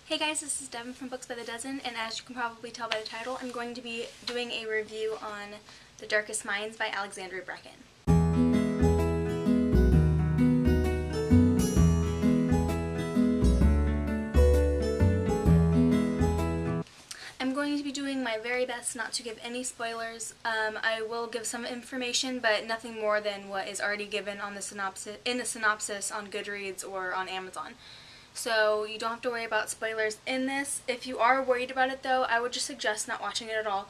Hey guys, this is Devin from Books by the Dozen, and as you can probably tell by the title, I'm going to be doing a review on The Darkest Minds by Alexandra Bracken. I'm going to be doing my very best not to give any spoilers. I will give some information, but nothing more than what is already given on the synopsis on Goodreads or on Amazon. So you don't have to worry about spoilers in this. If you are worried about it though, I would just suggest not watching it at all.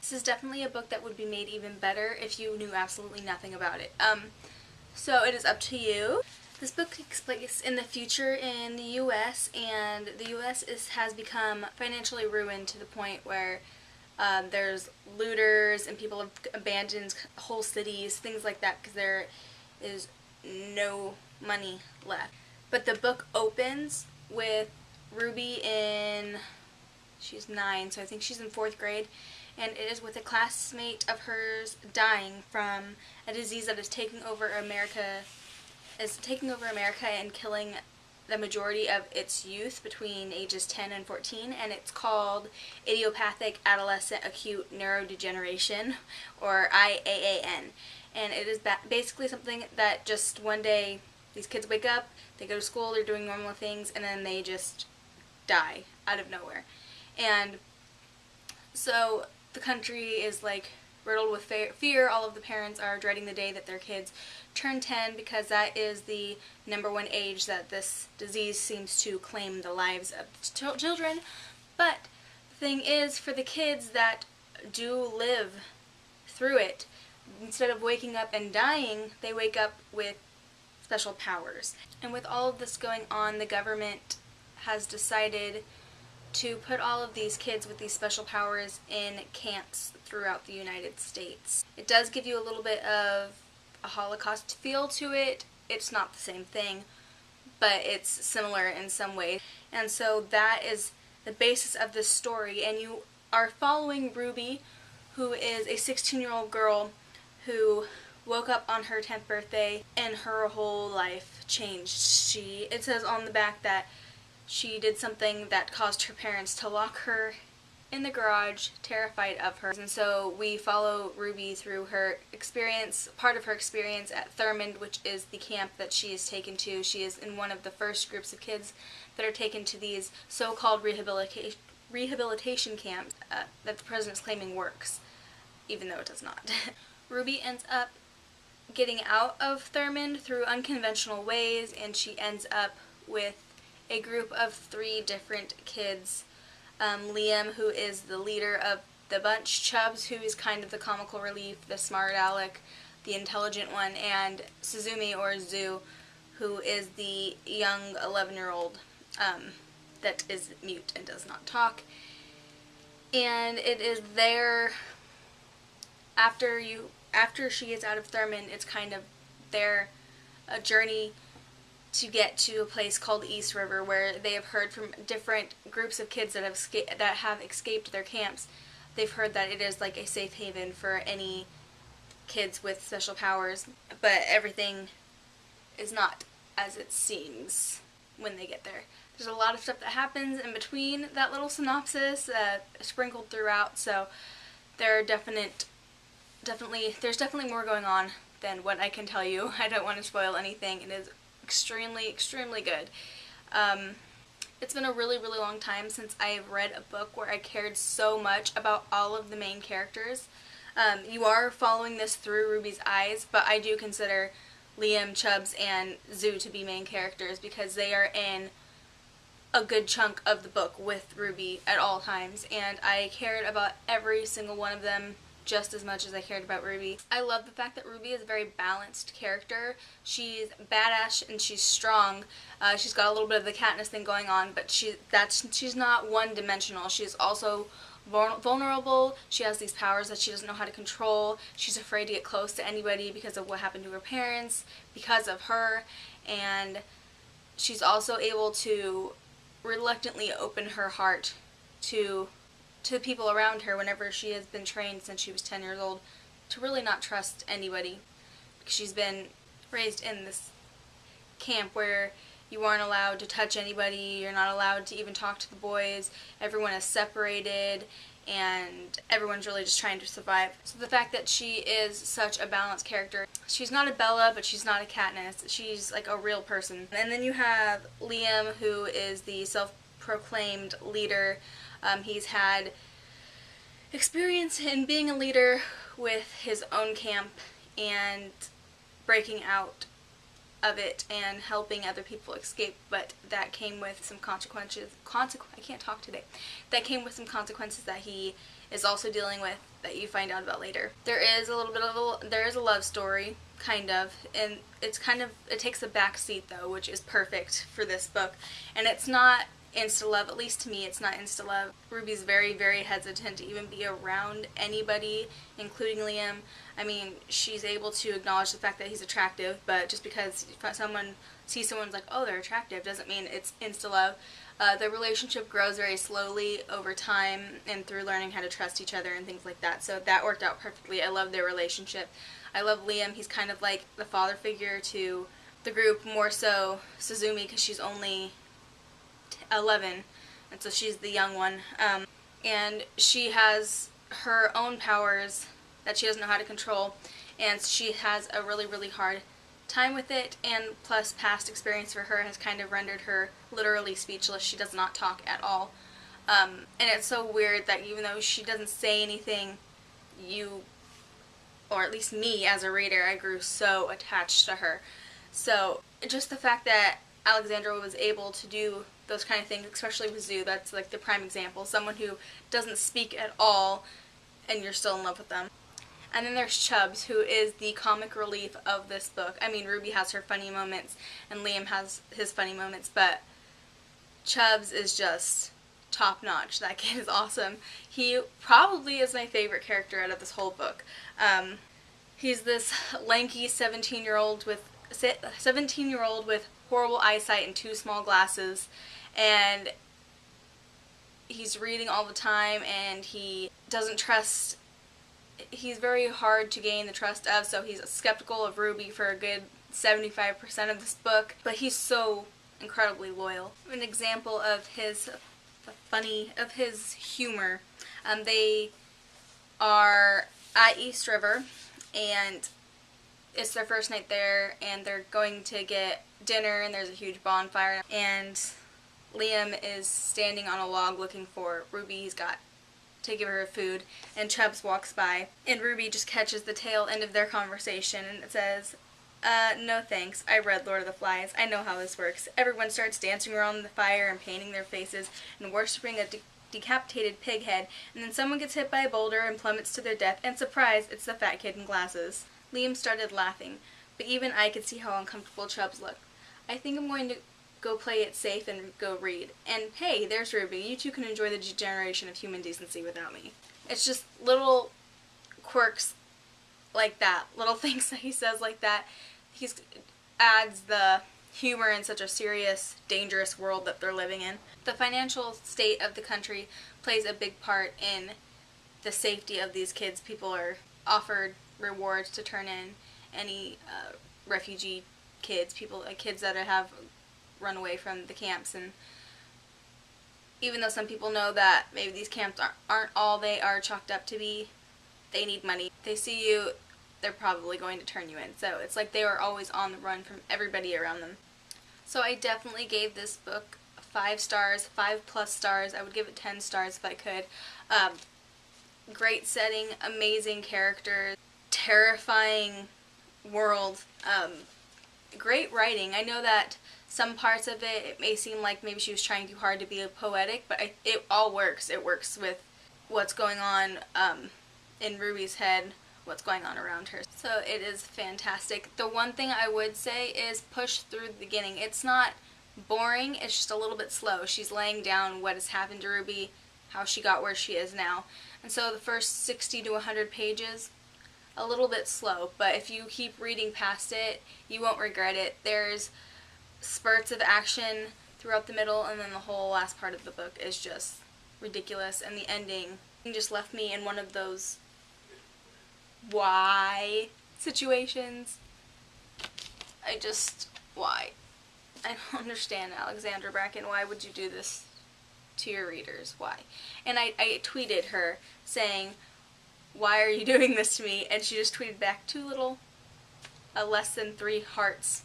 This is definitely a book that would be made even better if you knew absolutely nothing about it. So it is up to you. This book takes place in the future in the U.S. and the U.S. has become financially ruined to the point where there's looters and people have abandoned whole cities, things like that, because there is no money left. But the book opens with Ruby she's 9, so I think she's in 4th grade, and it is with a classmate of hers dying from a disease that is taking over America and killing the majority of its youth between ages 10 and 14, and it's called Idiopathic Adolescent Acute Neurodegeneration, or IAAN. And it is basically something that just one day these kids wake up, they go to school, they're doing normal things, and then they just die out of nowhere. And so the country is like riddled with fear. All of the parents are dreading the day that their kids turn 10 because that is the #1 age that this disease seems to claim the lives of children. But the thing is, for the kids that do live through it, instead of waking up and dying, they wake up with special powers. And with all of this going on, the government has decided to put all of these kids with these special powers in camps throughout the United States. It does give you a little bit of a Holocaust feel to it. It's not the same thing, but it's similar in some ways. And so that is the basis of this story, and you are following Ruby, who is a 16-year-old girl who woke up on her 10th birthday and her whole life changed. It says on the back that she did something that caused her parents to lock her in the garage, terrified of her. And so we follow Ruby through her experience, part of her experience at Thurmond, which is the camp that she is taken to. She is in one of the first groups of kids that are taken to these so-called rehabilitation camps that the president is claiming works, even though it does not. Ruby ends up getting out of Thurmond through unconventional ways, and she ends up with a group of 3 different kids. Liam, who is the leader of the bunch, Chubbs, who is kind of the comical relief, the smart aleck, the intelligent one, and Suzumi, or Zoo, who is the young 11-year-old that is mute and does not talk. And it is there, after she gets out of Thurmond, it's kind of a journey to get to a place called East River, where they have heard from different groups of kids that have escaped their camps. They've heard that it is like a safe haven for any kids with special powers, but everything is not as it seems when they get there. There's a lot of stuff that happens in between that little synopsis, sprinkled throughout, so there's definitely more going on than what I can tell you. I don't want to spoil anything. It is extremely, extremely good. It's been a really, really long time since I have read a book where I cared so much about all of the main characters. You are following this through Ruby's eyes, but I do consider Liam, Chubbs, and Zoo to be main characters because they are in a good chunk of the book with Ruby at all times, and I cared about every single one of them just as much as I cared about Ruby. I love the fact that Ruby is a very balanced character. She's badass and she's strong. She's got a little bit of the Katniss thing going on, but she's not one-dimensional. She's also vulnerable. She has these powers that she doesn't know how to control. She's afraid to get close to anybody because of what happened to her parents, because of her, and she's also able to reluctantly open her heart to the people around her whenever she has been trained since she was 10 years old to really not trust anybody, because she's been raised in this camp where You aren't allowed to touch anybody. You're not allowed to even talk to the boys. Everyone is separated, and everyone's really just trying to survive. So the fact that she is such a balanced character, she's not a Bella, but she's not a Katniss. She's like a real person. And then you have Liam, who is the self-proclaimed leader. He's had experience in being a leader with his own camp and breaking out of it and helping other people escape, but that came with some consequences. I can't talk today. That came with some consequences that he is also dealing with, that you find out about later. There is a little bit of there is a love story, kind of, and it takes a back seat though, which is perfect for this book. And it's not insta-love, at least to me, it's not insta-love. Ruby's very, very hesitant to even be around anybody, including Liam. I mean, she's able to acknowledge the fact that he's attractive, but just because someone sees someone's like, oh, they're attractive, doesn't mean it's insta-love. The relationship grows very slowly over time and through learning how to trust each other and things like that, so that worked out perfectly. I love their relationship. I love Liam. He's kind of like the father figure to the group, more so Suzumi, because she's only 11, and so she's the young one, and she has her own powers that she doesn't know how to control, and she has a really, really hard time with it, and plus past experience for her has kind of rendered her literally speechless. She does not talk at all, and it's so weird that even though she doesn't say anything, or at least me as a reader, I grew so attached to her. So just the fact that Alexandra was able to do those kind of things, especially with Zoo, that's like the prime example. Someone who doesn't speak at all, and you're still in love with them. And then there's Chubbs, who is the comic relief of this book. I mean, Ruby has her funny moments, and Liam has his funny moments, but Chubbs is just top-notch. That kid is awesome. He probably is my favorite character out of this whole book. He's this lanky 17-year-old with horrible eyesight and 2 small glasses, and he's reading all the time, and he doesn't trust. He's very hard to gain the trust of, so he's skeptical of Ruby for a good 75% of this book, but he's so incredibly loyal. An example of his humor. They are at East River, and it's their first night there, and they're going to get dinner, and there's a huge bonfire, and Liam is standing on a log looking for Ruby. He's got to give her food, and Chubbs walks by, and Ruby just catches the tail end of their conversation, and it says, no thanks, I read Lord of the Flies, I know how this works. Everyone starts dancing around the fire and painting their faces and worshipping a decapitated pig head, and then someone gets hit by a boulder and plummets to their death, and surprise, it's the fat kid in glasses. Liam started laughing, but even I could see how uncomfortable Chubbs looked. I think I'm going to go play it safe and go read. And hey, there's Ruby. You two can enjoy the degeneration of human decency without me. It's just little quirks like that, little things that he says like that. He adds the humor in such a serious, dangerous world that they're living in. The financial state of the country plays a big part in the safety of these kids. People are offered rewards to turn in any refugee kids, kids that have run away from the camps, and even though some people know that maybe these camps aren't all they are chalked up to be, they need money. They see you, they're probably going to turn you in. So it's like they are always on the run from everybody around them. So I definitely gave this book 5 stars, 5+ stars. I would give it 10 stars if I could. Great setting, amazing characters, terrifying world, great writing. I know that some parts of it may seem like maybe she was trying too hard to be poetic, but it all works. It works with what's going on in Ruby's head, what's going on around her. So it is fantastic. The one thing I would say is push through the beginning. It's not boring, it's just a little bit slow. She's laying down what has happened to Ruby, how she got where she is now. And so the first 60 to 100 pages, a little bit slow, but if you keep reading past it, you won't regret it. There's spurts of action throughout the middle, and then the whole last part of the book is just ridiculous, and the ending just left me in one of those why situations. Why? I don't understand, Alexandra Bracken. Why would you do this to your readers? Why? And I tweeted her saying, why are you doing this to me? And she just tweeted back, two little, less than 3 hearts.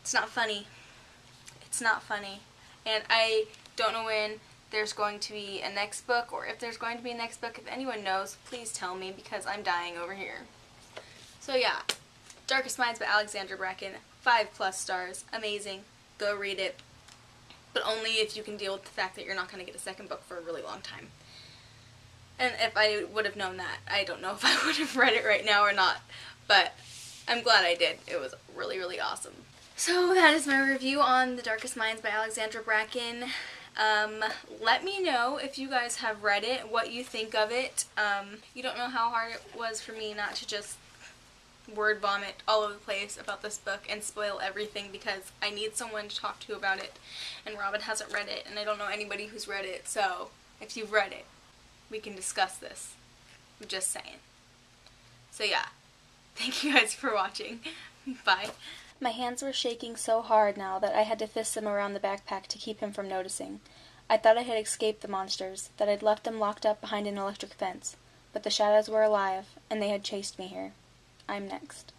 It's not funny. It's not funny. And I don't know when there's going to be a next book, or if there's going to be a next book. If anyone knows, please tell me, because I'm dying over here. So yeah, Darkest Minds by Alexandra Bracken, 5+ stars, amazing, go read it, but only if you can deal with the fact that you're not going to get a second book for a really long time. And if I would have known that, I don't know if I would have read it right now or not, but I'm glad I did. It was really, really awesome. So that is my review on The Darkest Minds by Alexandra Bracken. Let me know if you guys have read it, what you think of it. You don't know how hard it was for me not to just word vomit all over the place about this book and spoil everything, because I need someone to talk to about it, and Robin hasn't read it, and I don't know anybody who's read it, so if you've read it, we can discuss this. I'm just saying. So yeah, thank you guys for watching. Bye. My hands were shaking so hard now that I had to fist them around the backpack to keep him from noticing. I thought I had escaped the monsters, that I'd left them locked up behind an electric fence, but the shadows were alive, and they had chased me here. I'm next.